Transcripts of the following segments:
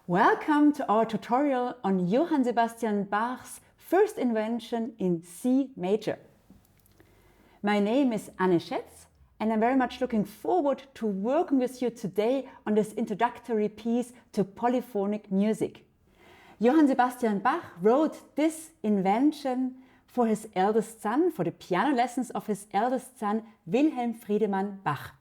Welcome to our tutorial on Johann Sebastian Bach's first invention in C major. My name is Schätz and I'm very much looking forward to working with you today on this introductory piece to polyphonic music. Johann Sebastian Bach wrote this invention for his eldest son, for the piano lessons of his eldest son, Wilhelm Friedemann Bach.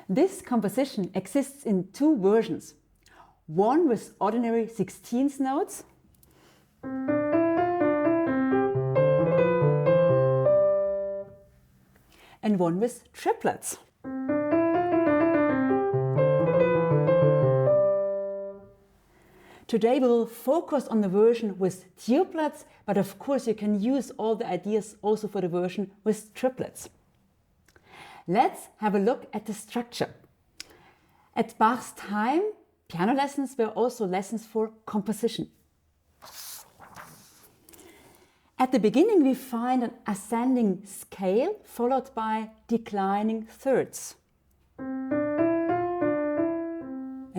This composition exists in two versions, one with ordinary 16th notes and one with triplets. Today we will focus on the version with duplets, but of course you can use all the ideas also for the version with triplets. Let's have a look at the structure. At Bach's time, piano lessons were also lessons for composition. At the beginning we find an ascending scale followed by declining thirds and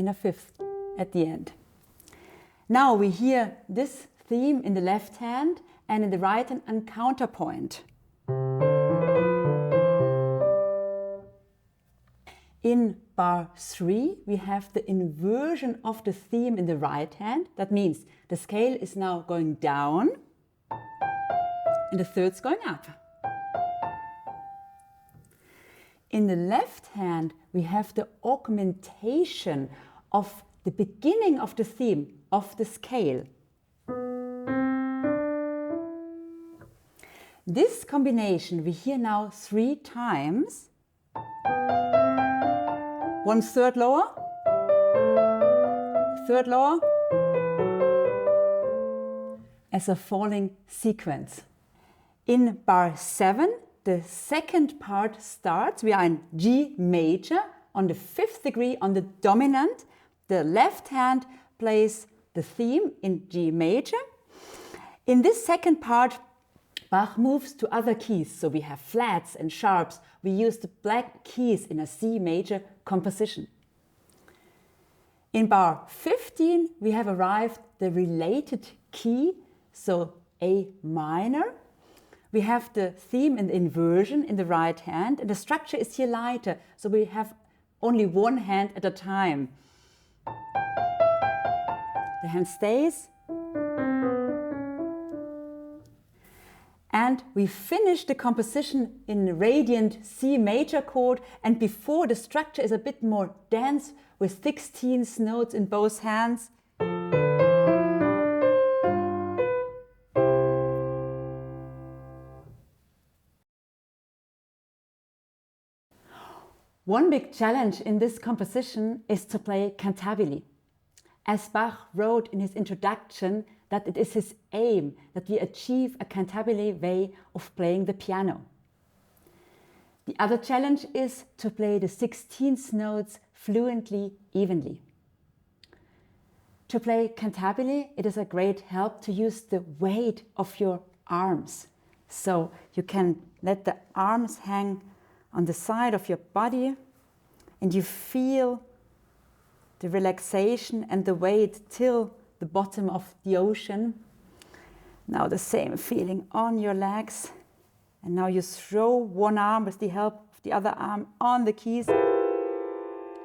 a fifth at the end. Now we hear this theme in the left hand and in the right hand a counterpoint. In bar 3, we have the inversion of the theme in the right hand. That means the scale is now going down and the third's going up. In the left hand, we have the augmentation of the beginning of the theme of the scale. This combination we hear now 3 times. 1/3 lower, 3rd lower, as a falling sequence. In bar 7, the second part starts. We are in G major on the 5th degree on the dominant. The left hand plays the theme in G major. In this second part, Bach moves to other keys, so we have flats and sharps. We use the black keys in a C major composition. In bar 15 we have arrived the related key, so A minor. We have the theme in the inversion in the right hand and the structure is here lighter, so we have only one hand at a time. The hand stays. And we finish the composition in radiant C major chord, and before the structure is a bit more dense with 16th notes in both hands. One big challenge in this composition is to play cantabile. As Bach wrote in his introduction, that it is his aim that we achieve a cantabile way of playing the piano. The other challenge is to play the 16th notes fluently, evenly. To play cantabile, it is a great help to use the weight of your arms. So you can let the arms hang on the side of your body and you feel the relaxation and the weight till the bottom of the ocean. Now the same feeling on your legs. And now you throw one arm with the help of the other arm on the keys.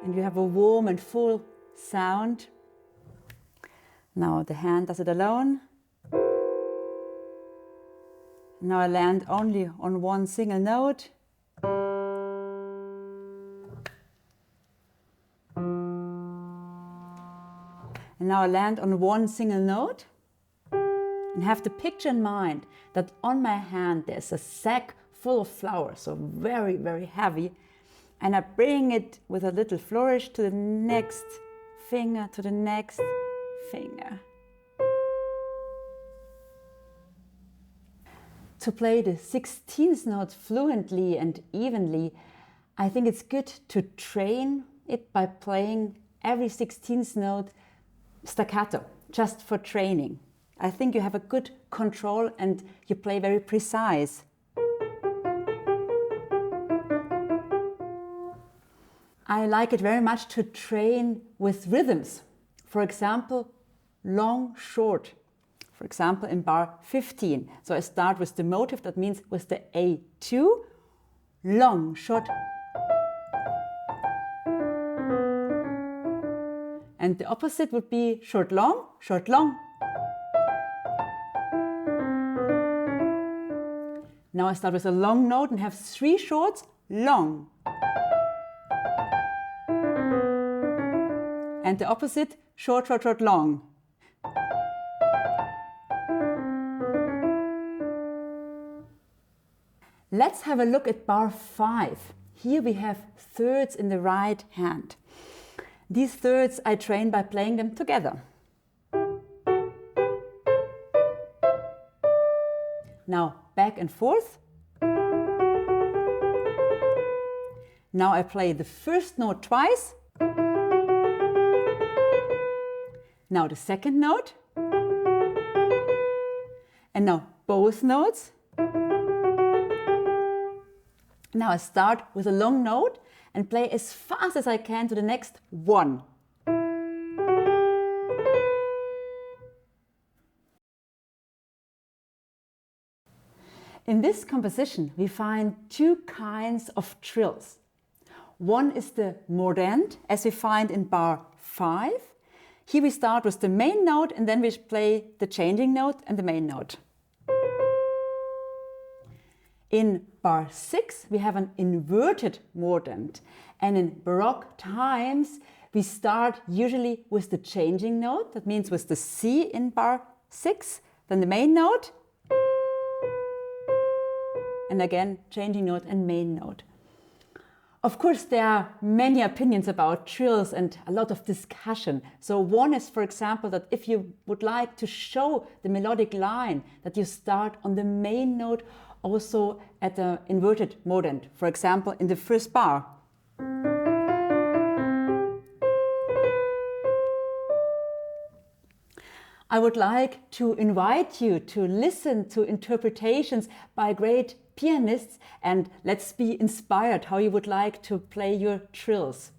And you have a warm and full sound. Now the hand does it alone. Now I land only on one single note. And now I land on one single note and have the picture in mind that on my hand there's a sack full of flowers, so very, very heavy. And I bring it with a little flourish to the next finger, to the next finger. To play the 16th notes fluently and evenly, I think it's good to train it by playing every 16th note staccato, just for training. I think you have a good control and you play very precise. I like it very much to train with rhythms. For example, long, short. For example, in bar 15. So I start with the motive, that means with the A2, long, short. And the opposite would be short, long, short, long. Now I start with a long note and have 3 shorts, long. And the opposite, short, short, short, long. Let's have a look at bar 5. Here we have thirds in the right hand. These thirds I train by playing them together. Now back and forth. Now I play the first note twice. Now the second note. And now both notes. Now I start with a long note and play as fast as I can to the next one. In this composition we find 2 kinds of trills. One is the mordent, as we find in bar 5. Here we start with the main note and then we play the changing note and the main note. In bar 6 we have an inverted mordent, and in Baroque times we start usually with the changing note, that means with the C in bar 6, then the main note, and again changing note and main note. Of course there are many opinions about trills and a lot of discussion. So one is, for example, that if you would like to show the melodic line, that you start on the main note also at the inverted mordent, for example in the first bar. I would like to invite you to listen to interpretations by great pianists, and let's be inspired how you would like to play your trills.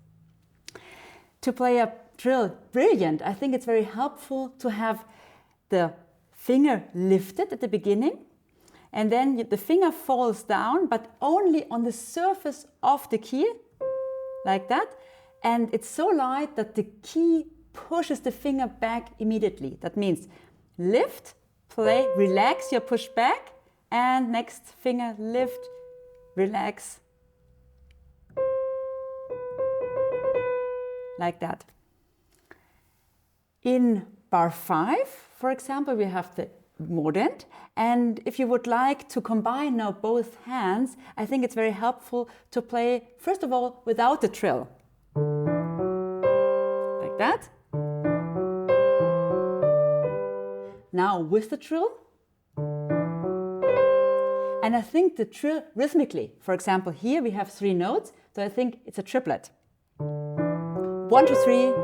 To play a trill brilliant, I think it's very helpful to have the finger lifted at the beginning, and then the finger falls down, but only on the surface of the key, like that. And it's so light that the key pushes the finger back immediately. That means lift, play, relax your push back, and next finger lift, relax, like that. In bar 5, for example, we have the mordent, and if you would like to combine now both hands, I think it's very helpful to play first of all without the trill, like that. Now with the trill, and I think the trill rhythmically, for example here we have 3 notes, so I think it's a triplet. 1, 2, 3.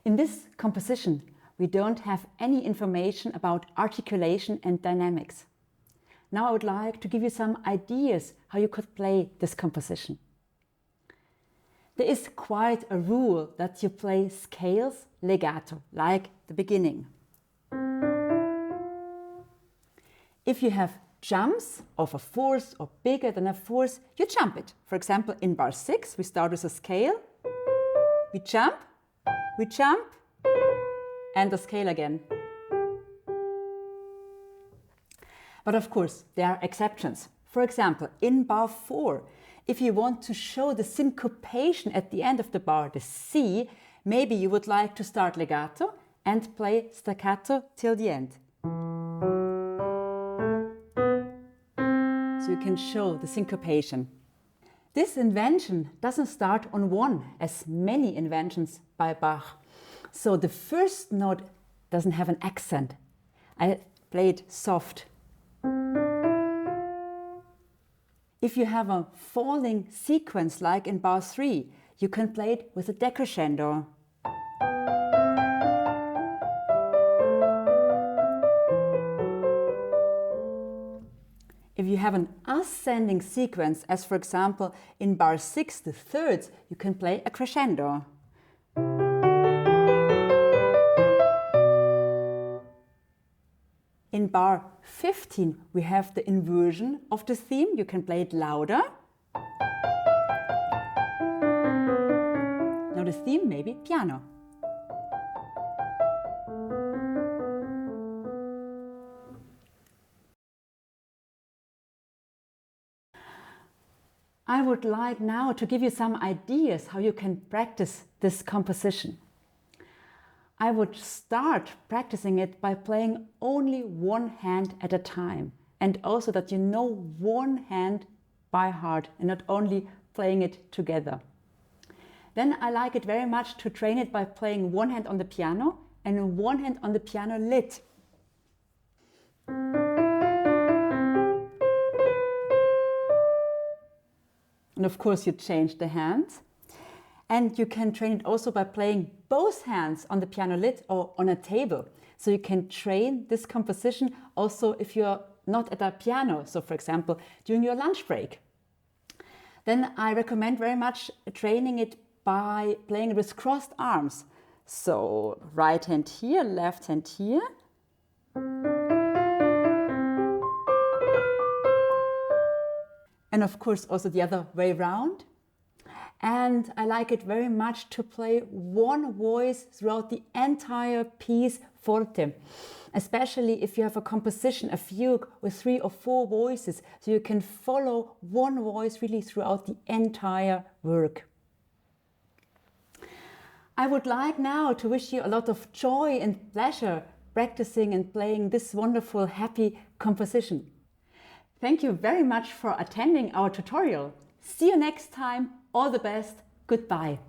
In this composition, we don't have any information about articulation and dynamics. Now I would like to give you some ideas how you could play this composition. There is quite a rule that you play scales legato, like the beginning. If you have jumps of a fourth or bigger than a fourth, you jump it. For example, in bar 6, we start with a scale, we jump, and the scale again. But of course, there are exceptions. For example, in bar 4, if you want to show the syncopation at the end of the bar, the C, maybe you would like to start legato and play staccato till the end. So you can show the syncopation. This invention doesn't start on 1, as many inventions by Bach. So the first note doesn't have an accent. I played soft. If you have a falling sequence like in bar 3, you can play it with a decrescendo. If you have an ascending sequence, as for example in bar 6, the thirds, you can play a crescendo. In bar 15, we have the inversion of the theme. You can play it louder. Now the theme may be piano. I would like now to give you some ideas how you can practice this composition. I would start practicing it by playing only one hand at a time, and also that you know one hand by heart and not only playing it together. Then I like it very much to train it by playing one hand on the piano and one hand on the piano lid. And of course you change the hands. And you can train it also by playing both hands on the piano lid or on a table. So you can train this composition also if you're not at a piano. So for example, during your lunch break. Then I recommend very much training it by playing it with crossed arms. So right hand here, left hand here. And of course also the other way around. And I like it very much to play one voice throughout the entire piece forte, especially if you have a composition, a fugue with 3 or 4 voices, so you can follow one voice really throughout the entire work. I would like now to wish you a lot of joy and pleasure practicing and playing this wonderful, happy composition. Thank you very much for attending our tutorial. See you next time. All the best. Goodbye.